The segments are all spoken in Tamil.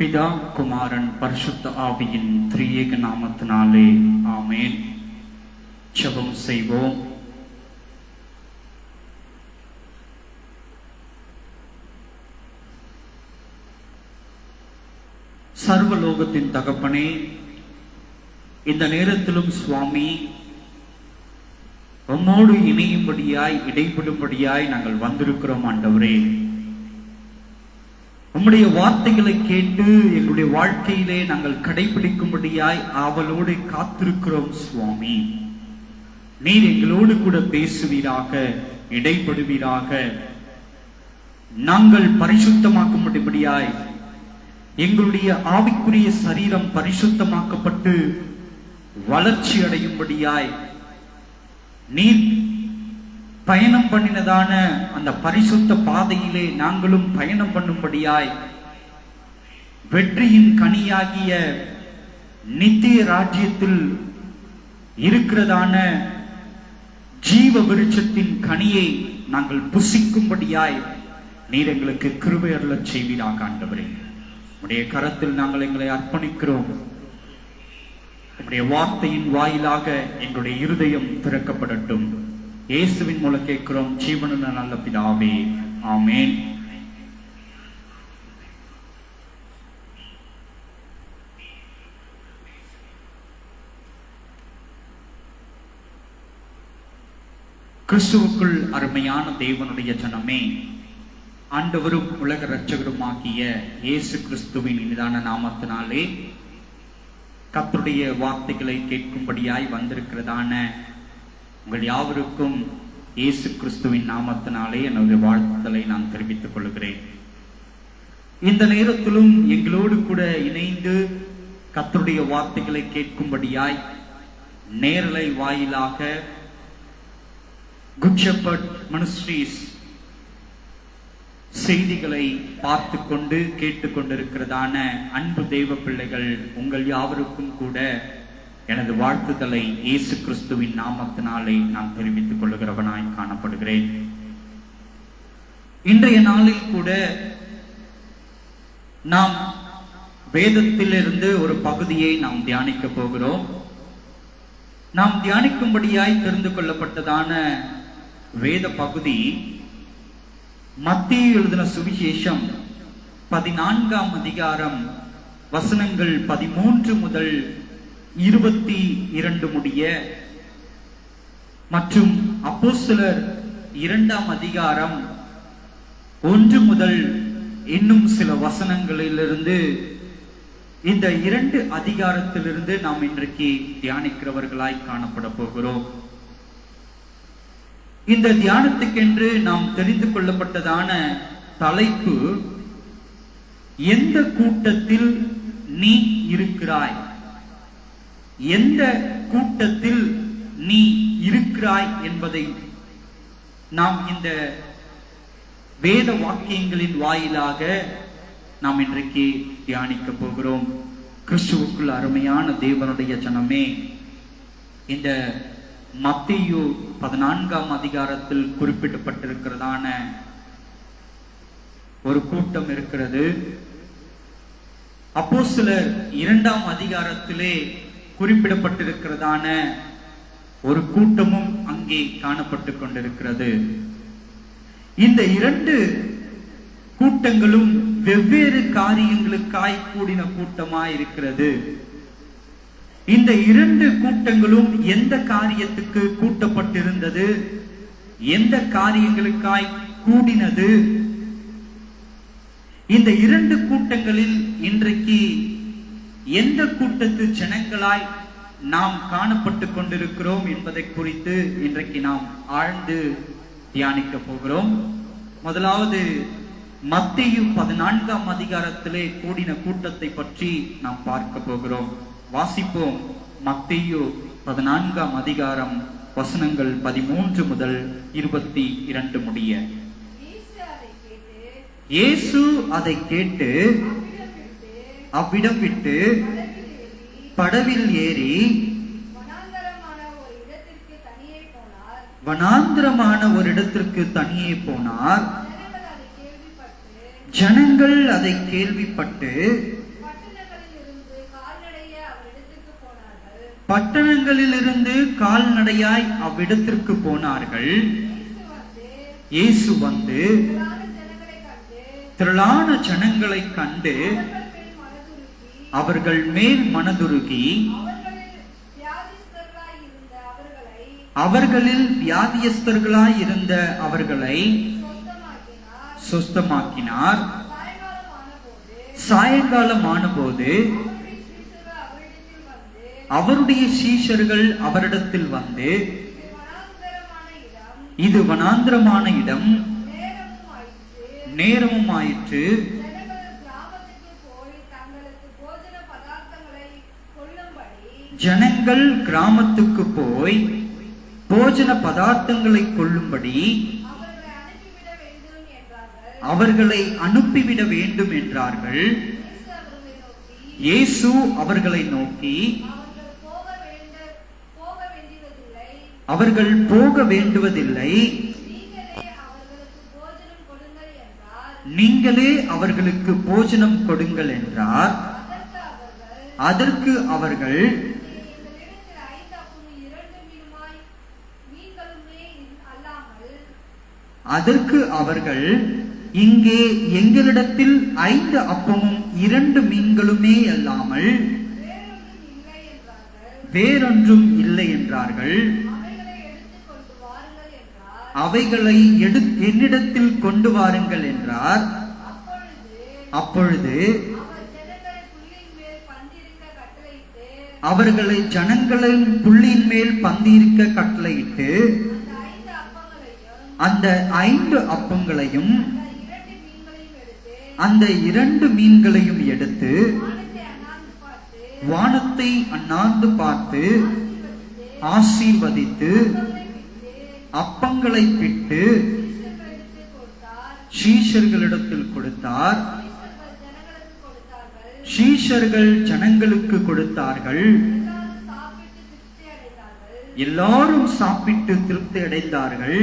பிதா குமாரன் பரிசுத்த ஆவியின் திரியேக நாமத்தினாலே ஆமென். ஜெபம் செய்வோம். சர்வலோகத்தின் தகப்பனே, இந்த நேரத்திலும் சுவாமி உம்மோடு இணையும்படியாய் இடைபடும்படியாய் நாங்கள் வந்திருக்கிறோம். ஆண்டவரே, உம்முடைய வார்த்தைகளை கேட்டு எங்களுடைய வாழ்க்கையிலே நாங்கள் கடைபிடிக்கும்படியாய் ஆவலோடு காத்திருக்கிறோம். சுவாமி, நீர் எங்களோடு கூட பேசுவீராக, இடைபடுவீராக. நாங்கள் பரிசுத்தமாக்கும்படியாய் எங்களுடைய ஆவிக்குரிய சரீரம் பரிசுத்தமாக்கப்பட்டு வளர்ச்சி அடையும்படியாய் நீர் பயணம் பண்ணினதான அந்த பரிசுத்த பாதையிலே நாங்களும் பயணம் பண்ணும்படியாய் வெற்றியின் கனியாகிய நித்திய ராஜ்யத்தில் இருக்கிறதான ஜீவ விருட்சத்தின் கனியை நாங்கள் புசிக்கும்படியாய் நீர் எங்களுக்கு கிருபை அருளச் செய்வீராக. ஆண்டவரே, உம்முடைய கரத்தில் நாங்கள் எங்களை அர்ப்பணிக்கிறோம். உம்முடைய வார்த்தையின் வாயிலாக எங்களுடைய இருதயம் திறக்கப்படட்டும். இயேசுவின் மூலம் கேட்கிறோம் ஜீவனுள்ள நல்ல பிதாவே, ஆமென். கிறிஸ்துவுக்குள் அருமையான தேவனுடைய ஜனமே, ஆண்டவரும் உலக இரட்சகருமாகிய இயேசு கிறிஸ்துவின் இனிதான நாமத்தினாலே கர்த்தருடைய வார்த்தைகளை கேட்கும்படியாய் வந்திருக்கிறதான உங்கள் யாவருக்கும் இயேசு கிறிஸ்துவின் நாமத்தினாலே எனது வாழ்த்துக்களை நான் தெரிவித்துக் கொள்கிறேன். இந்த நேரத்திலும் எங்களோடு கூட இணைந்து கர்த்தருடைய வார்த்தைகளை கேட்கும்படியாய் நேரலை வாயிலாக குட் ஷெப்பர்ட் மினிஸ்ட்ரீஸ் செய்திகளை பார்த்து கொண்டு கேட்டுக்கொண்டிருக்கிறதான அன்பு தெய்வ பிள்ளைகள் உங்கள் யாவருக்கும் கூட எனது வாழ்த்துக்களை இயேசு கிறிஸ்துவின் நாமத்தினாலே நான் தெரிவித்துக் கொள்ளுகிறவனாய் காணப்படுகிறேன். இன்றைய நாளில் கூட நாம் வேதத்திலிருந்து ஒரு பகுதியை நாம் தியானிக்க போகிறோம். நாம் தியானிக்கும்படியாய் தெரிந்து கொள்ளப்பட்டதான வேத பகுதி மத்தேயு எழுதின சுவிசேஷம் 14ஆம் அதிகாரம் வசனங்கள் 13 முதல் 22 முடிய மற்றும் அப்போஸ்தலர் 2ஆம் அதிகாரம் 1 முதல் இன்னும் சில வசனங்களிலிருந்து இந்த 2 அதிகாரத்திலிருந்து நாம் இன்றைக்கு தியானிக்கிறவர்களாய் காணப்பட போகிறோம். இந்த தியானத்துக்கென்று நாம் தெரிந்து கொள்ளப்பட்டதான தலைப்பு, எந்த கூட்டத்தில் நீ இருக்கிறாய்? எந்த கூட்டத்தில் நீ இருக்கிறாய் என்பதை நாம் இந்த வேத வாக்கியங்களின் வாயிலாக நாம் இன்றைக்கு தியானிக்க போகிறோம். கிறிஸ்துவுக்குள் அருமையான தேவனுடைய ஜனமே, இந்த மத்தேயு 14ஆம் அதிகாரத்தில் குறிப்பிடப்பட்டிருக்கிறதான ஒரு கூட்டம் இருக்கிறது. அப்போஸ்தலர் 2ஆம் அதிகாரத்திலே குறிப்பிடப்பட்டிருக்கிறதான ஒரு கூட்டமும் அங்கே காணப்பட்டு கொண்டிருக்கிறது. இந்த 2 கூட்டங்களும் வெவ்வேறு காரியங்களுக்காய் கூடின கூட்டமாய் இருக்கிறது. இந்த 2 கூட்டங்களும் எந்த காரியத்துக்கு கூட்டப்பட்டிருந்தது, எந்த காரியங்களுக்காய் கூடினது, இந்த 2 கூட்டங்களில் இன்றைக்கு எந்த கூட்டத்து ஜனங்களாய் நாம் காணப்பட்டு கொண்டிருக்கிறோம் என்பதை குறித்து இன்றைக்கு நாம் ஆழ்ந்து தியானிக்க போகிறோம். முதலாவது மத்தேயு 14ஆம் அதிகாரத்திலே கூடின கூட்டத்தை பற்றி நாம் பார்க்க போகிறோம். வாசிப்போம். மத்தேயு 14ஆம் அதிகாரம் வசனங்கள் 13 முதல் 22 முடிய. இயேசு அதை கேட்டு அவ்விடம் விட்டு படவில் ஏறி வனாந்தரமான ஒரு இடத்திற்கு தனியே போனார். ஜனங்கள் அதை கேள்விப்பட்டு பட்டணங்களிலிருந்து கால்நடையாய் அவ்விடத்திற்கு போனார்கள். இயேசு வந்து திரளான ஜனங்களை கண்டு அவர்கள் மேல் மனதுருகி அவர்களில் வியாதியஸ்தர்களாய் இருந்த அவர்களை சுஸ்தமாக்கினார். சாயங்காலம் ஆனபோது அவருடைய சீஷர்கள் அவரிடத்தில் வந்து, இது வனாந்திரமான இடம், நேரமும் ஆயிற்று, ஜனங்கள் கிராமத்துக்கு போய் போஜன பதார்த்தங்களை கொள்ளும்படி அவர்களை அனுப்பிவிட வேண்டும் என்றார்கள். இயேசு அவர்களை நோக்கி, அவர்கள் போக வேண்டுவதில்லை, நீங்களே அவர்களுக்கு போஜனம் கொடுங்கள் என்றார். அதற்கு அவர்கள், இங்கே எங்களிடத்தில் 5 அப்பமும் 2 மீன்களுமே அல்லாமல் வேறொன்றும் இல்லை என்றார்கள். அவைகளை என்னிடத்தில் கொண்டு வாருங்கள் என்றார். அப்பொழுது அவர்களை ஜனங்களின் புள்ளியின் மேல் பந்தியிருக்க கட்டளையிட்டு அந்த 5 அப்பங்களையும் அந்த 2 மீன்களையும் எடுத்து வானத்தை அண்ணாந்து பார்த்து ஆசீர்வதித்து அப்பங்களை பிட்டு சீஷர்களிடத்தில் கொடுத்தார். சீஷர்கள் ஜனங்களுக்கு கொடுத்தார்கள். எல்லாரும் சாப்பிட்டு திருப்தி அடைந்தார்கள்.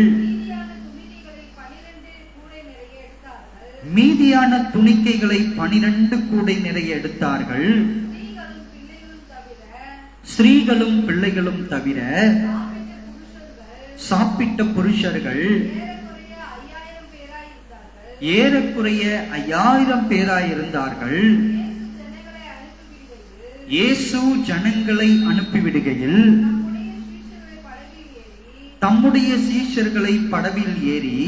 மீதியான துணிக்கைகளை 12 கூடை நிறைய எடுத்தார்கள். ஸ்திரீகளும் பிள்ளைகளும் தவிர சாப்பிட்ட புருஷர்கள் ஏறக்குறைய 5000 பேராயிருந்தார்கள். இயேசு ஜனங்களை அனுப்பிவிடுகையில் தம்முடைய சீஷர்களை படவில் ஏறி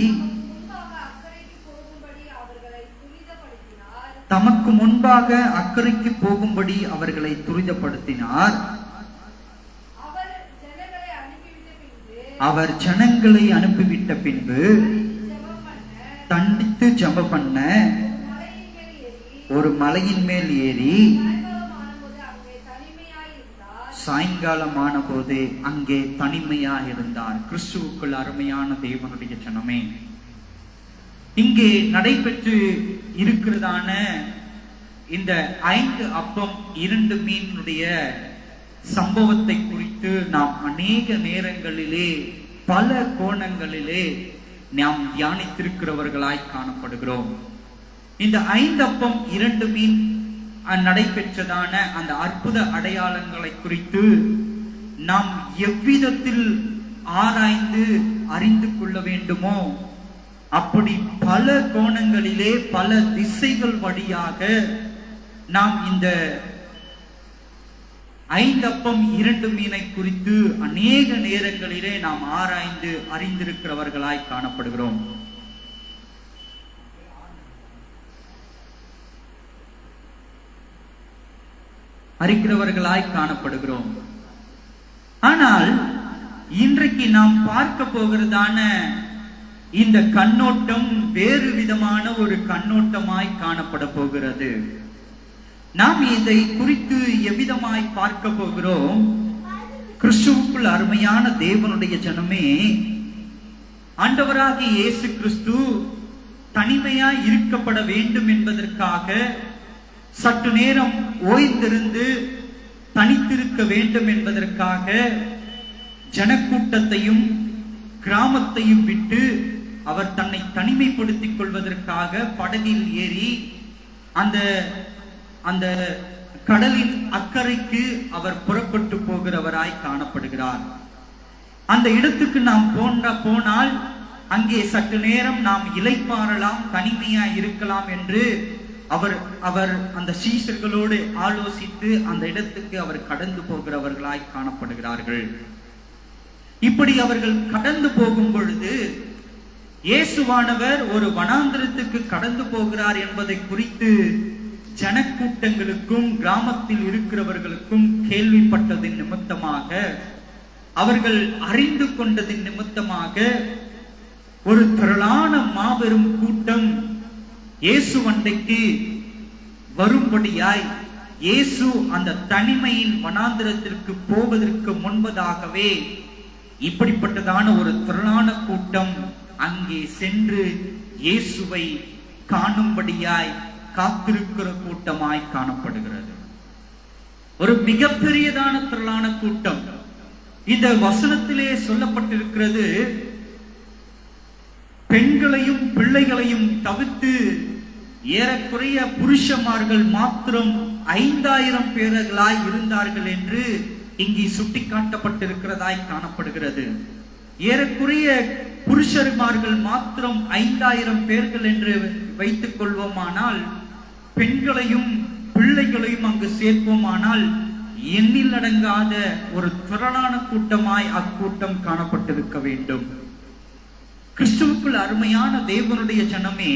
தமக்கு முன்பாக அக்கறைக்கு போகும்படி அவர்களை துரிதப்படுத்தினார். அவர் ஜனங்களை அனுப்பிவிட்ட பின்பு தண்டித்து ஜெபம் பண்ண ஒரு மலையின் மேல் ஏறி சாயங்காலமான போது அங்கே தனிமையாக இருந்தார். கிறிஸ்துவுக்குள் அருமையான தேவனுடைய ஜனமே, இங்கே நடைபெற்று இருக்கிறதான இந்த 5 அப்பம் 2 மீனுடைய சம்பவத்தை குறித்து நாம் அநேக நேரங்களிலே பல கோணங்களிலே நாம் தியானித்திருக்கிறவர்களாய் காணப்படுகிறோம். இந்த 5 அப்பம் 2 மீன் நடைபெற்றதான அந்த அற்புத அடையாளங்களை குறித்து நாம் எவ்விதத்தில் ஆராய்ந்து அறிந்து கொள்ள வேண்டுமோ அப்படி பல கோணங்களிலே பல திசைகள் வழியாக நாம் இந்த 5 அப்பம் 2 மீனை குறித்து அநேக நேரங்களிலே நாம் ஆராய்ந்து அறிந்திருக்கிறவர்களாய் காணப்படுகிறோம். அறிக்கிறவர்களாய் காணப்படுகிறோம். ஆனால் இன்றைக்கு நாம் பார்க்க போகிறதான இந்த கண்ணோட்டம் வேறு விதமான ஒரு கண்ணோட்டமாய் காணப்பட போகிறது. நாம் இதை குறித்து எவ்விதமாய் பார்க்க போகிறோம்? கிறிஸ்துவுக்குள் அருமையான தேவனுடைய ஜனமே, ஆண்டவராகிய இயேசு கிறிஸ்து தனிமையாய் இருக்கப்பட வேண்டும் என்பதற்காக சற்று நேரம் ஓய்ந்திருந்து தனித்திருக்க வேண்டும் என்பதற்காக ஜனக்கூட்டத்தையும் கிராமத்தையும் விட்டு அவர் தன்னை தனிமைப்படுத்திக் கொள்வதற்காக படகில் ஏறி அந்த கடலின் அக்கறைக்கு அவர் புறப்பட்டு போகிறார். போகிறவராய் காணப்படுகிறார். அந்த இடத்துக்கு நாம் போனால் அங்கே சற்று நேரம் நாம் இளைப்பாறலாம், தனிமையாய் இருக்கலாம் என்று அவர் அந்த சீஷர்களோடு ஆலோசித்து அந்த இடத்துக்கு அவர் கடந்து போகிறவர்களாய் காணப்படுகிறார்கள். இப்படி அவர்கள் கடந்து போகும் பொழுது இயேசுவானவர் ஒரு வனாந்திரத்துக்கு கடந்து போகிறார் என்பதை குறித்து ஜனக்கூட்டங்களுக்கும் கிராமத்தில் இருக்கிறவர்களுக்கும் கேள்விப்பட்டதின் நிமித்தமாக, அவர்கள் அறிந்து கொண்டதின் நிமித்தமாக ஒரு திரளான மாபெரும் கூட்டம் இயேசு அண்டைக்கு வரும்படியாய், இயேசு அந்த தனிமையின் வனாந்திரத்திற்கு போவதற்கு முன்பதாகவே இப்படிப்பட்டதான ஒரு திரளான கூட்டம் அங்கே சென்று இயேசுவை காணும்படியாய் காத்திருக்கிற கூட்டமாய் காணப்படுகிறது. ஒரு மிகப்பெரியதான திரளான கூட்டம். இந்த வசனத்திலே சொல்லப்பட்டிருக்கிறது, பெண்களையும் பிள்ளைகளையும் தவிர்த்து ஏறக்குறைய புருஷமார்கள் மாத்திரம் 5000 பேர்களாய் இருந்தார்கள் என்று இங்கே சுட்டிக்காட்டப்பட்டிருக்கிறதாய் காணப்படுகிறது. ஏறக்குறைய புருஷர்மார்கள் மாத்திரம் 5000 பேர்கள் என்று வைத்துக் கொள்வோமானால், பெண்களையும் பிள்ளைகளையும் அங்கு சேர்ப்போமானால் எண்ணில் அடங்காத ஒரு திரளான கூட்டமாய் அக்கூட்டம் காணப்பட்டிருக்க வேண்டும். கிறிஸ்துவுக்குள் அருமையான தேவனுடைய ஜனமே,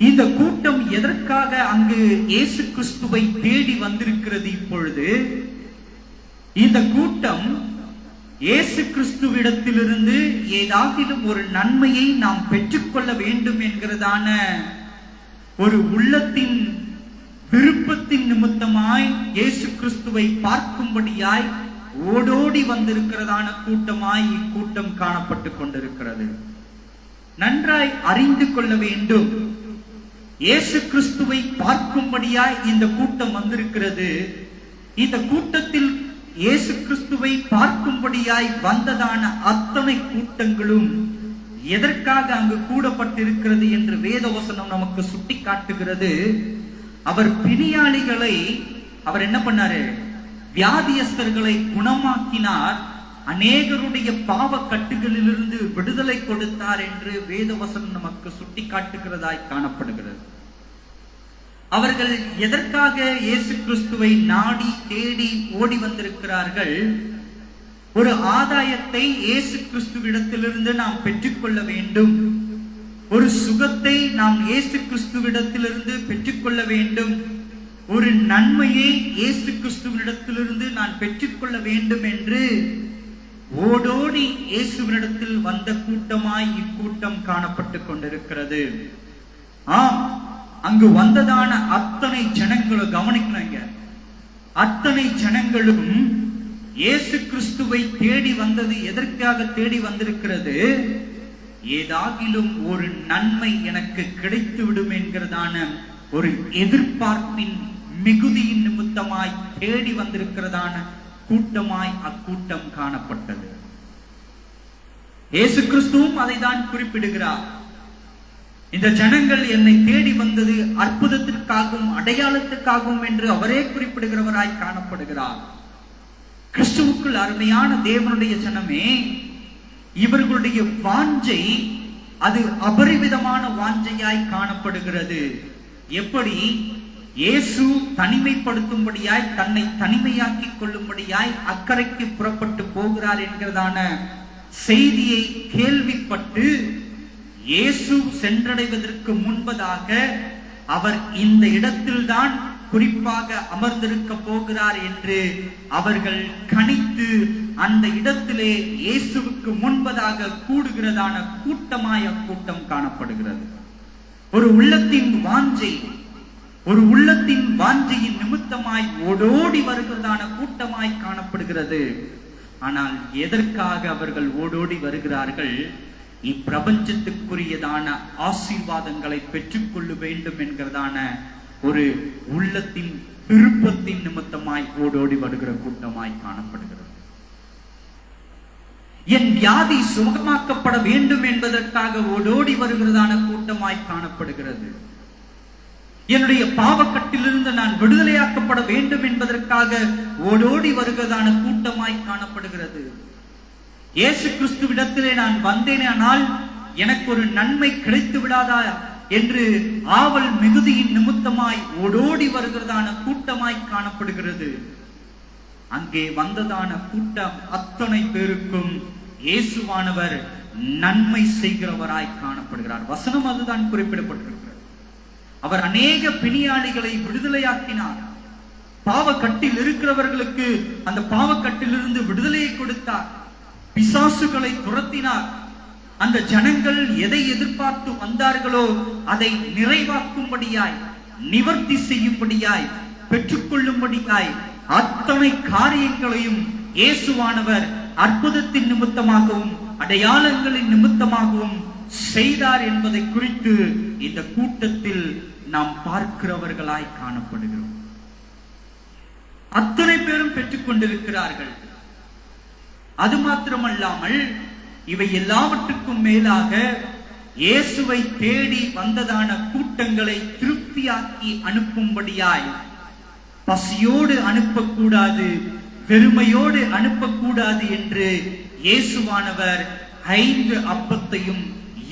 இந்த கூட்டம் எதற்காக அங்கு இயேசு கிறிஸ்துவை தேடி வந்திருக்கிறது? இப்பொழுது இந்த கூட்டம் இயேசு கிறிஸ்துவிடத்திலிருந்து ஏதாகிலும் ஒரு நன்மையை நாம் பெற்றுக்கொள்ள வேண்டும் என்கிறதான ஒரு உள்ளத்தின் விருப்பத்தின் நிமித்தமாய் இயேசு கிறிஸ்துவை பார்க்கும்படியாய் ஓடோடி வந்திருக்கிறதான கூட்டமாய் இக்கூட்டம் காணப்பட்டு கொண்டிருக்கிறது. நன்றாய் அறிந்து கொள்ள வேண்டும், இயேசு கிறிஸ்துவை பார்க்கும்படியாய் இந்த கூட்டம் வந்திருக்கிறது. இந்த கூட்டத்தில் இயேசு கிறிஸ்துவை பார்க்கும்படியாய் வந்ததான அத்தனை கூட்டங்களும் எதற்காக அங்கு கூடப்பட்டிருக்கிறது என்று வேதவசனம் நமக்கு சுட்டி காட்டுகிறது. அவர் பிணியாளிகளை, அவர் என்ன பண்ணாரு? வியாதியஸ்தர்களை குணமாக்கினார், அநேகருடைய பாவ கட்டுகளிலிருந்து விடுதலை கொடுத்தார் என்று வேதவசனம் நமக்கு சுட்டி காட்டுகிறதாய் காணப்படுகிறது. அவர்கள் எதற்காக இயேசு கிறிஸ்துவை நாடி தேடி ஓடி வந்திருக்கிறார்கள்? ஒரு ஆதாயத்தை இயேசு கிறிஸ்துவிடத்திலிருந்து நாம் பெற்றுக்கொள்ள வேண்டும். ஒரு சுகத்தை நாம் இயேசு கிறிஸ்துவிடத்திலிருந்து பெற்றுக்கொள்ள வேண்டும். ஒரு நன்மையை இயேசு கிறிஸ்துவிடத்திலிருந்து நான் பெற்றுக்கொள்ள வேண்டும் என்று ஓடோடி இயேசுவினிடத்தில் வந்த கூட்டமாய் இக்கூட்டம் காணப்பட்டு கொண்டிருக்கிறது. ஆம், அங்கு வந்ததான அத்தனை ஜனங்களும் கவனிக்கணுங்க. அத்தனை ஜனங்களும் இயேசு கிறிஸ்துவை தேடி வந்தது எதற்காக தேடி வந்திருக்கிறது? ஏதாகிலும் ஒரு நன்மை எனக்கு கிடைத்து விடும் என்கிறதான ஒரு எதிர்பார்ப்பின் மிகுதியின் நிமித்தமாய் தேடி வந்திருக்கிறதான கூட்டமாய் அக்கூட்டம் காணப்பட்டது. இயேசு கிறிஸ்துவும் அதை தான் குறிப்பிடுகிறார். இந்த ஜனங்கள் என்னை தேடி வந்தது அற்புதத்திற்காகவும் அடையாளத்துக்காகவும் என்று அவரே குறிப்பிடுகிறவராய் காணப்படுகிறார். கிறிஸ்துவுக்குள் அருமையான தேவனுடைய ஜனமே, இவர்களுடைய வாஞ்சை அது அபரிவிதமான வாஞ்சையாய் காணப்படுகிறது. எப்படி? இயேசு தனிமைப்படுத்தும்படியாய், தன்னை தனிமையாக்கி கொள்ளும்படியாய் அக்கறைக்கு புறப்பட்டு போகிறார் என்கிறதான செய்தியை கேள்விப்பட்டு இயேசு சென்றடைவதற்கு முன்பதாக அவர் இந்த இடத்தில்தான் குறிப்பாக அமர்ந்திருக்க போகிறார் என்று அவர்கள் கணித்து அந்த இடத்திலே இயேசுவுக்கு முன்பதாக கூடுகிறதான கூட்டமாய் அக்கூட்டம் காணப்படுகிறது. ஒரு உள்ளத்தின் வாஞ்சை, ஒரு உள்ளத்தின் வாஞ்சையின் நிமித்தமாய் ஓடோடி வருகிறதான கூட்டமாய் காணப்படுகிறது. ஆனால் எதற்காக அவர்கள் ஓடோடி வருகிறார்கள்? இப்பிரபஞ்சத்துக்குரியதான ஆசீர்வாதங்களை பெற்றுக்கொள்ள வேண்டும் என்கிறதான ஒரு உள்ளத்தின் விருப்பத்தின் நிமித்தமாய் ஓடோடி வருகிற கூட்டமாய் காணப்படுகிறது. என் வியாதி சுகமாக்கப்பட வேண்டும் என்பதற்காக ஓடோடி வருகிறதான கூட்டமாய் காணப்படுகிறது. என்னுடைய பாவக்கட்டிலிருந்து நான் விடுதலையாக்கப்பட வேண்டும் என்பதற்காக ஓடோடி வருகிறதான கூட்டமாய் காணப்படுகிறது. இயேசு கிறிஸ்துவிடத்திலே நான் வந்தேனால் எனக்கு ஒரு நன்மை கிடைத்து விடாதா என்று ஆவல் மிகுதியின் நிமித்தமாய் ஓடோடி வருகிறதான கூட்டமாய் காணப்படுகிறது. அங்கே வந்ததான கூட்டம் அத்தனை பேருக்கும் இயேசுவானவர் நன்மை செய்கிறவராய் காணப்படுகிறார். வசனம் அதுதான் குறிப்பிடப்பட்டிருக்கிறது. அவர் அநேக பிணியாளிகளை விடுதலையாக்கினார். பாவக்கட்டில் இருக்கிறவர்களுக்கு அந்த பாவக்கட்டிலிருந்து விடுதலையை கொடுத்தார். பிசாசுகளை துரத்தினார். அந்த ஜனங்கள் எதை எதிர்பார்த்து வந்தார்களோ அதை நிறைவாக்கும்படியாய், நிவர்த்தி செய்யும்படியாய், பெற்றுக்கொள்ளும்படியாய் அத்தனை காரியங்களையும் இயேசுவானவர் அற்புதத்தின் நிமித்தமாகவும் அடையாளங்களின் நிமித்தமாகவும் செய்தார் என்பதை குறித்து இந்த கூட்டத்தில் நாம் பார்க்கிறவர்களாய் காணப்படுகிறோம். அத்தனை பேரும் பெற்றுக் கொண்டிருக்கிறார்கள். அது மாத்திரமல்லாமல் இவை எல்லாவற்றுக்கும் மேலாக இயேசுவை தேடி வந்ததான கூட்டங்களை திருப்தியாக்கி அனுப்பும்படியாய், பசியோடு அனுப்பக்கூடாது, வெறுமையோடு அனுப்பக்கூடாது என்று இயேசுவானவர் 5 அப்பத்தையும்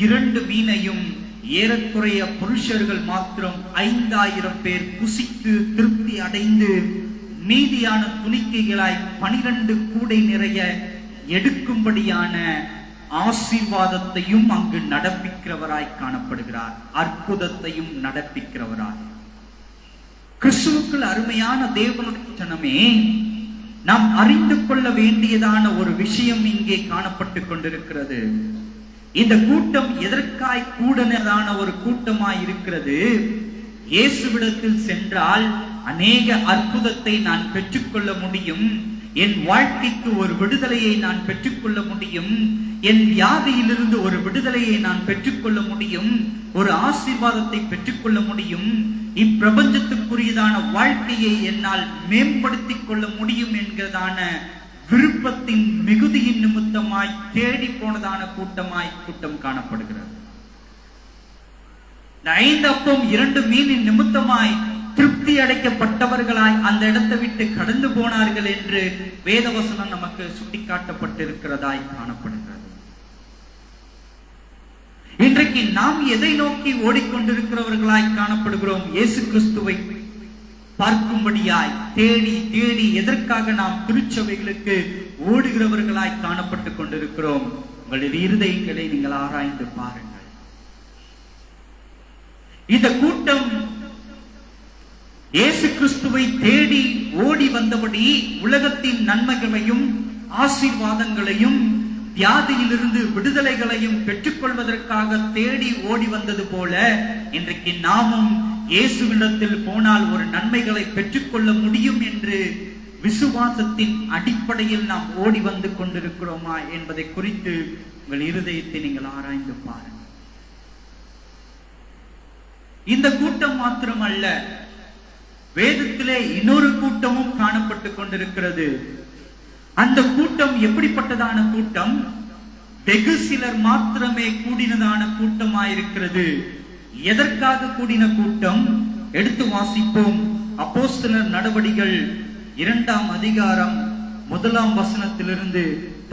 2 மீனையும் ஏறக்குறைய புருஷர்கள் மாத்திரம் 5000 பேர் புசித்து திருப்தி அடைந்து மீதியான துணிக்கைகளாய் 12 கூடை நிறைய எடுக்கும்படியான ஆசீர்வாதத்தையும் அங்கு நடப்பிக்கிறவராய் காணப்படுகிறார். அற்புதத்தையும் நடப்பிக்கிறவராய். கிறிஸ்துவுக்குள் அருமையான தேவனுடைய ஜனமே, நாம் அறிந்து கொள்ள வேண்டியதான ஒரு விஷயம் இங்கே காணப்பட்டுக் கொண்டிருக்கிறது. இந்த கூட்டம் எதற்காய் கூடனதான ஒரு கூட்டமாய் இருக்கிறது? இயேசுவிடத்தில் சென்றால் அநேக அற்புதத்தை நான் பெற்றுக்கொள்ள முடியும், என் வாழ்க்கைக்கு ஒரு விடுதலையை நான் பெற்றுக்கொள்ள முடியும், என் வியாதியிலிருந்து ஒரு விடுதலையை நான் பெற்றுக்கொள்ள முடியும், ஒரு ஆசீர்வாதத்தை பெற்றுக்கொள்ள முடியும், இப்பிரபஞ்சத்துக்குரியதான வாழ்க்கையை என்னால் மேம்படுத்திக் கொள்ள முடியும் என்கிறதான விருப்பத்தின் மிகுதியின் நிமித்தமாய் தேடி போனதான கூட்டம் காணப்படுகிறது. 5 அப்பம் 2 மீனின் நிமித்தமாய் திருப்தி அடைக்கப்பட்டவர்களாய் அந்த இடத்தை விட்டு கடந்து போனார்கள் என்று வேதவசனம் நமக்கு சுட்டிக்காட்டப்பட்டிருக்கிறதாய் காணப்படுகிறது. இன்றைக்கு நாம் எதை நோக்கி ஓடிக்கொண்டிருக்கிறவர்களாய் காணப்படுகிறோம்? இயேசு கிறிஸ்துவை பார்க்கும்படியாய் தேடி தேடி எதற்காக நாம் திருச்சபைகளுக்கு ஓடுகிறவர்களாய் காணப்பட்டுக் கொண்டிருக்கிறோம்? உங்களின் இருதயங்களை நீங்கள் ஆராய்ந்து பாருங்கள். இந்த கூட்டம் இயேசு கிறிஸ்துவை தேடி ஓடி வந்தபடி உலகத்தின் நன்மைகளையும் ஆசீர்வாதங்களையும் வியாதியிலிருந்து விடுதலைகளையும் பெற்றுக்கொள்வதற்காக தேடி ஓடி வந்தது போல இன்றைக்கு நாமும் இயேசுவிடத்தில் போனால் ஒரு நன்மைகளை பெற்றுக்கொள்ள முடியும் என்று விசுவாசத்தின் அடிப்படையில் நாம் ஓடி வந்து கொண்டிருக்கிறோமா என்பதை குறித்து உங்கள் இருதயத்தை நீங்கள் ஆராய்ந்து பாருங்கள். இந்த கூட்டம் மாத்திரமல்ல, வேதத்திலே இன்னொரு கூட்டமும் காணப்பட்டுக் கொண்டிருக்கிறது. அந்த கூட்டம் எப்படிப்பட்டதான கூட்டம்? வெகு சிலர் மாத்திரமே கூடினதான கூட்டமாயிருக்கிறது. எதற்காக கூடின கூட்டம்? எடுத்து வாசிப்போம். அப்போஸ்தலர் நடவடிக்கைகள் 2ஆம் அதிகாரம் 1ஆம் வசனத்திலிருந்து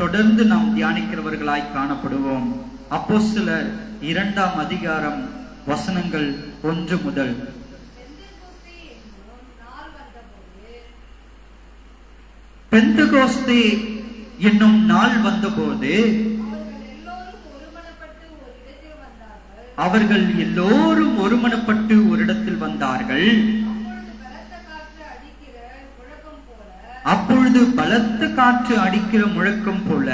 தொடர்ந்து நாம் தியானிக்கிறவர்களாய் காணப்படுவோம். அப்போஸ்தலர் 2ஆம் அதிகாரம் வசனங்கள் 1 முதல். பெந்தெகோஸ்தே என்னும் நாள் வந்தபோது அவர்கள் எல்லோரும் ஒருமனப்பட்டு ஒரு இடத்தில் வந்தார்கள். அப்பொழுது பலத்த காற்று அடிக்கிற முழக்கம் போல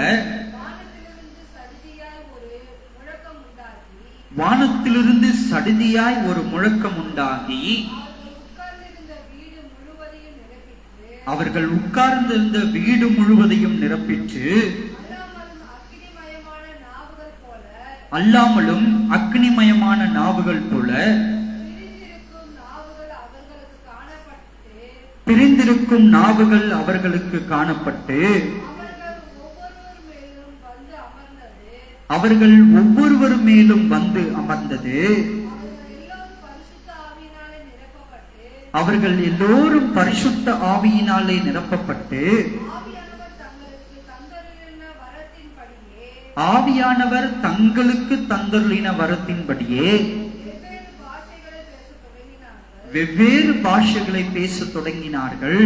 வானத்திலிருந்து சடிதியாய் ஒரு முழக்கம் உண்டாகி அவர்கள் உட்கார்ந்திருந்த வீடு முழுவதையும் நிரப்பிற்று. அல்லாமலும் அக்னிமயமான நாவுகள் போல பிரிந்திருக்கும் நாவுகள் அவர்களுக்கு காணப்பட்டு அவர்கள் ஒவ்வொருவர் மேலும் வந்து அமர்ந்தது. அவர்கள் எல்லோரும் பரிசுத்த ஆவியினாலே நிரப்பப்பட்டு ஆவியானவர் தங்களுக்கு தந்தருளின வரத்தின்படியே வெவ்வேறு பாஷைகளை பேசத் தொடங்கினார்கள்.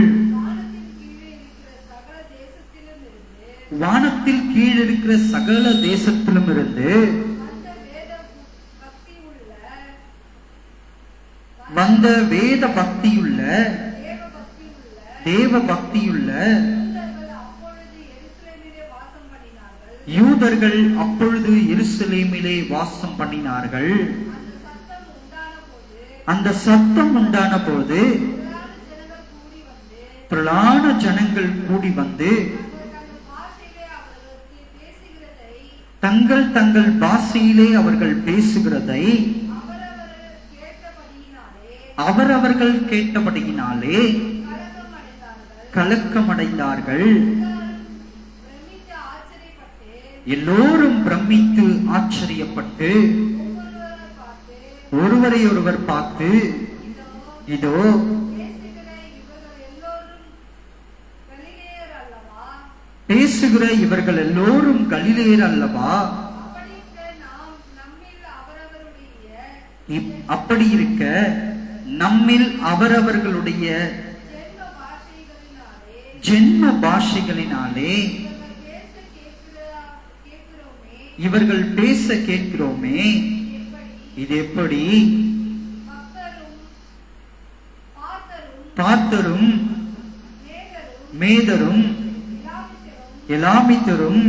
வானத்தில் கீழ் இருக்கிற சகல தேசத்திலும் இருந்து வந்த வேத பக்தியுள்ள தேவ பக்தியுள்ள யூதர்கள் அப்பொழுது எருசலேமிலே வாசம் பண்ணினார்கள். அந்த சத்தம் உண்டான போது திரளான ஜனங்கள் கூடி வந்து தங்கள் தங்கள் பாஷையிலே அவர்கள் பேசுகிறதை அவரவர்கள் கேட்டபடியினாலே கலக்கமடைந்தார்கள். எல்லோரும் பிரமித்து ஆச்சரியப்பட்டு ஒருவரை ஒருவர் பார்த்து, இதோ பேசுகிற இவர்கள் எல்லோரும் கலிலேயர் அல்லவா? அப்படி இருக்க நம்மில் அவரவர்களுடைய ஜென்ம பாஷைகளினாலே இவர்கள் பேச கேட்கிறோமே, இது எப்படி? பார்த்தரும் மேதரும் எலாமித்தரும்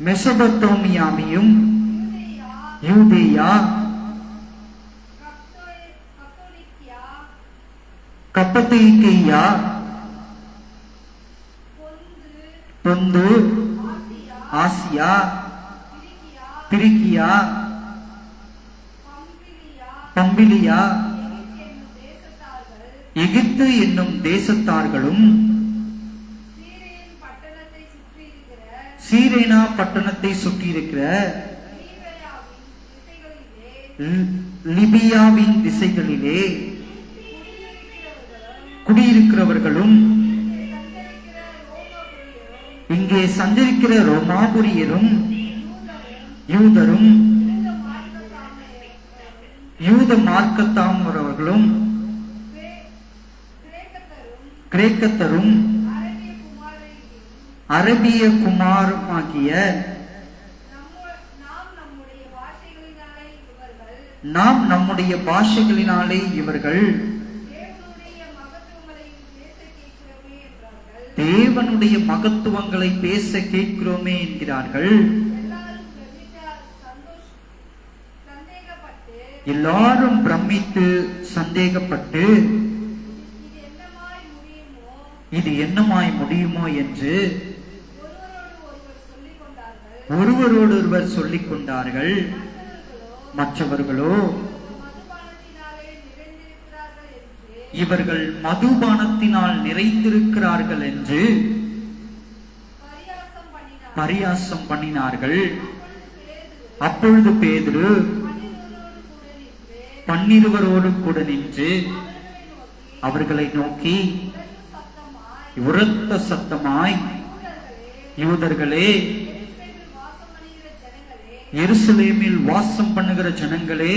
மெசொப்பொத்தேமியாவிலும் யூதேயா கப்பதோக்கியா பொந்து ஆசியா பிரிகியா பம்பிலியா எகிப்து என்னும் தேசத்தார்களும் சீரேனா பட்டணத்தை சுற்றியிருக்கிற லிபியாவின் திசைகளிலே குடியிருக்கிறவர்களும் இங்கே சஞ்சரிக்கிற ரோமாபுரியரும் யூதரும் யூத மார்க்கத்தாமவர்களும் கிரேக்கத்தரும் அரபிய குமாருமாகிய நாம் நம்முடைய பாஷைகளினாலே இவர்கள் தேவனுடைய மகத்துவங்களை பேச கேட்கிறோமே என்கிறார்கள். எல்லாரும் பிரமித்து சந்தேகப்பட்டு இது என்னமாய் முடியுமோ என்று ஒருவரோடு ஒருவர் சொல்லிக் கொண்டார்கள். மற்றவர்களோ இவர்கள் மதுபானத்தினால் நிறைந்திருக்கிறார்கள் என்று பரியாசம் பண்ணினார்கள். அப்பொழுது பேதுரு 12 கூட நின்று அவர்களை நோக்கி உரத்த சத்தமாய், யூதர்களே, எருசலேமில் வாசம் பண்ணுகிற ஜனங்களே,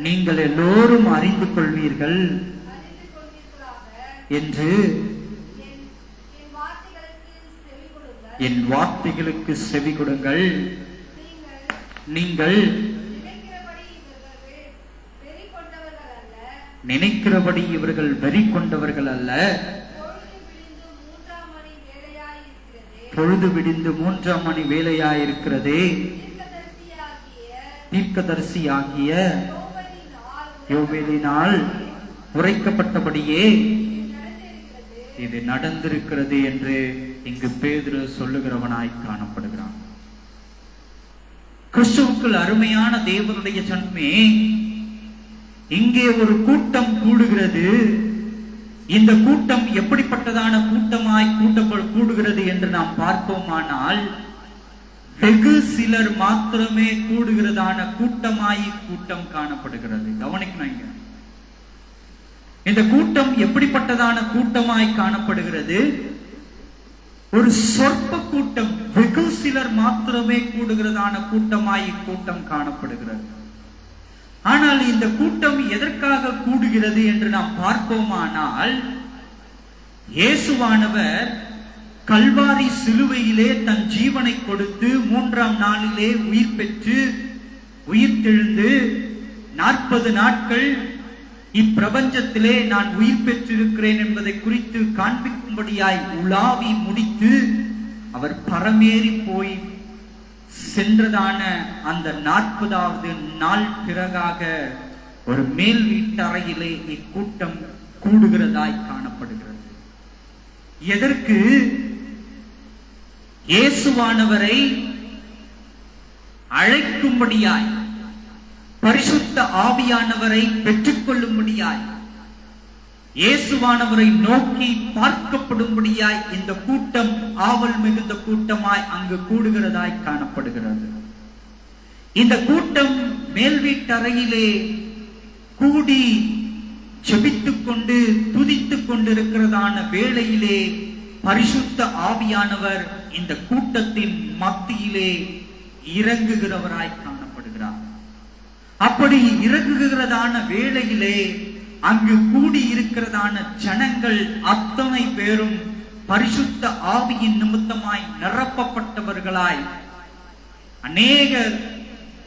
நீங்கள் எல்லோரும் அறிந்து கொள்வீர்கள் என்று என் வார்த்தைகளுக்கு செவி கொடுங்கள். நீங்கள் நினைக்கிறபடி இவர்கள் வெறி கொண்டவர்கள் அல்ல. பொழுது விடிந்து 3ஆம் மணி வேளையாயிருக்கிறதே. தீர்க்கதரிசியாகிய யோவேலினால் உரைக்கப்பட்டபடியே இது நடந்திருக்கிறது என்று இங்கு பேதுரு சொல்லுகிறவனாய் காணப்படுகிறான். கிறிஸ்துவுக்குள் அருமையான தேவனுடைய ஜனமே, இங்கே ஒரு கூட்டம் கூடுகிறது. இந்த கூட்டம் எப்படிப்பட்டதான கூட்டமாய் கூடுகிறது என்று நாம் பார்ப்போமானால், வெகு சிலர் மாத்திரமே கூடுகிறதான கூட்டமாயி கூட்டம் காணப்படுகிறது. கவனிக்கணும், இந்த கூட்டம் எப்படிப்பட்டதான கூட்டமாய் காணப்படுகிறது? ஒரு சொற்ப கூட்டம், வெகு சிலர் மாத்திரமே கூடுகிறதான கூட்டமாய் கூட்டம் காணப்படுகிறது. ஆனால் இந்த கூட்டம் எதற்காக கூடுகிறது என்று நாம் பார்ப்போமானால், இயேசுவானவர் கல்வாரி சிலுவையிலே தன் ஜீவனை கொடுத்து 3ஆம் நாளிலே உயிர் பெற்று உயிர்த்தெழுந்து 40 நாட்கள் இப்பிரபஞ்சத்திலே நான் உயிர் பெற்றிருக்கிறேன் என்பதை குறித்து காண்பிக்கும்படியாய் உலாவி முடித்து அவர் பரமேறி போய் சென்றதான அந்த 40வது நாள் பிறகாக ஒரு மேல் வீட்டறையிலே இக்கூட்டம் கூடுகிறதாய் காணப்படுகிறது. எதற்கு? இயேசுவானவரை அழைக்கும்படியாய், பரிசுத்த ஆவியானவரை பெற்றுக்கொள்ளும்படியாய், இயேசுவானவரை நோக்கி பார்க்கப்படும்படியாய் இந்த கூட்டம் ஆவல் மிகுந்த கூட்டமாய் அங்கு கூடுகிறதாய் காணப்படுகிறது. இந்த கூட்டம் மேல் வீட்டறையிலே கூடி ஜெபித்துக் கொண்டு துதித்துக் கொண்டிருக்கிறதான வேளையிலே பரிசுத்த ஆவியானவர் இந்த கூட்டத்தின் மத்தியிலே இறங்குகிறவராய் காணப்படுகிறார். அப்படி இறங்குகிறதான வேளையிலே அங்கு கூடி இருக்கிறதான ஜனங்கள் அத்தனை பேரும் பரிசுத்த ஆவியின் நிமித்தமாய் நிரப்பப்பட்டவர்களாய்